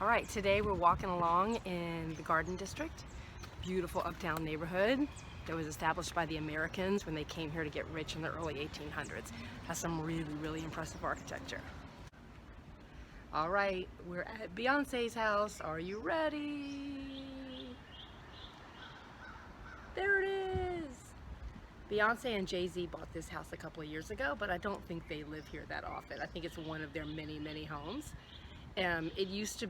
All right, today we're walking along in the Garden District, beautiful uptown neighborhood that was established by the Americans when they came here to get rich in the early 1800s. Has some really impressive architecture. All right, we're at Beyonce's house. Are you ready? There it is. Beyonce and Jay-Z bought this house a couple of years ago, but I don't think they live here that often. I think it's one of their many homes. It used to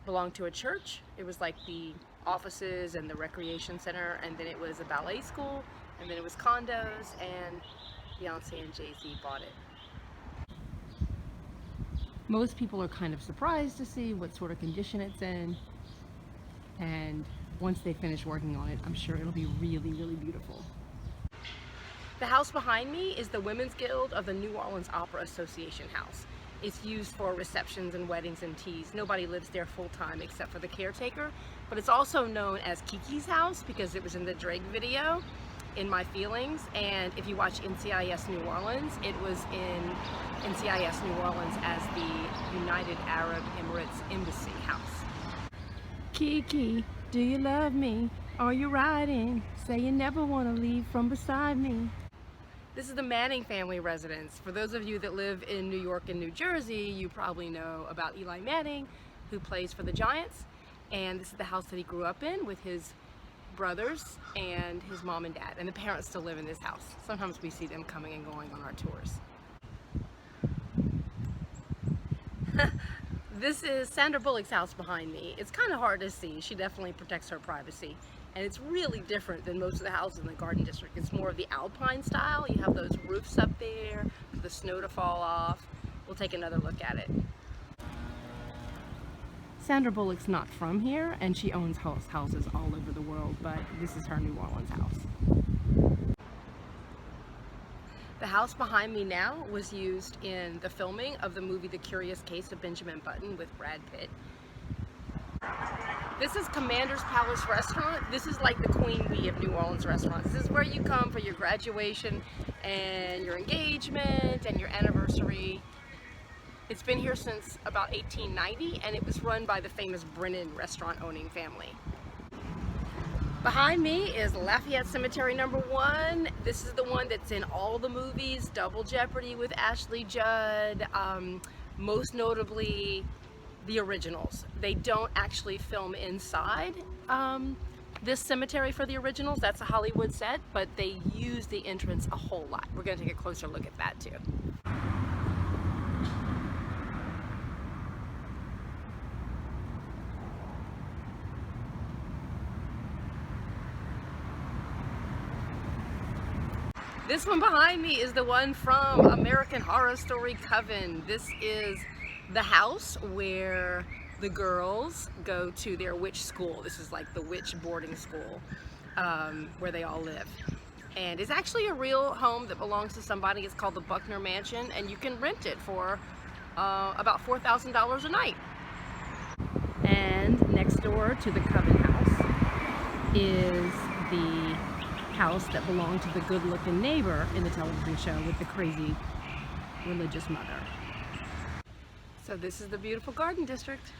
belong to a church. It was like the offices and the recreation center, and then it was a ballet school, and then it was condos, and Beyonce and Jay-Z bought it. Most people are kind of surprised to see what sort of condition it's in, and once they finish working on it, I'm sure it'll be really beautiful. The house behind me is the Women's Guild of the New Orleans Opera Association house. It's used for receptions and weddings and teas. Nobody lives there full-time except for the caretaker, but it's also known as Kiki's house because it was in the Drake video, In My Feelings, and if you watch NCIS New Orleans, it was in NCIS New Orleans as the United Arab Emirates Embassy house. Kiki, do you love me? Are you riding? Say you never want to leave from beside me. This is the Manning family residence. For those of you that live in New York and New Jersey, you probably know about Eli Manning, who plays for the Giants. And this is the house that he grew up in with his brothers and his mom and dad. And the parents still live in this house. Sometimes we see them coming and going on our tours. This is Sandra Bullock's house behind me. It's kind of hard to see. She definitely protects her privacy. And it's really different than most of the houses in the Garden District. It's more of the Alpine style. You have those roofs up there for the snow to fall off. We'll take another look at it. Sandra Bullock's not from here, and she owns houses all over the world, but this is her New Orleans house. The house behind me now was used in the filming of the movie The Curious Case of Benjamin Button with Brad Pitt. This is Commander's Palace Restaurant. This is like the queen bee of New Orleans restaurants. This is where you come for your graduation and your engagement and your anniversary. It's been here since about 1890, and it was run by the famous Brennan restaurant owning family. Behind me is Lafayette Cemetery #1. This is the one that's in all the movies, Double Jeopardy with Ashley Judd, most notably the originals. They don't actually film inside this cemetery for the originals. That's a Hollywood set, but they use the entrance a whole lot. We're going to take a closer look at that too. This one behind me is the one from American Horror Story Coven. This is the house where the girls go to their witch school. This is like the witch boarding school where they all live. And it's actually a real home that belongs to somebody. It's called the Buckner Mansion, and you can rent it for about $4,000 a night. And next door to the Coven house is the house that belonged to the good-looking neighbor in the television show with the crazy religious mother. So this is the beautiful Garden District.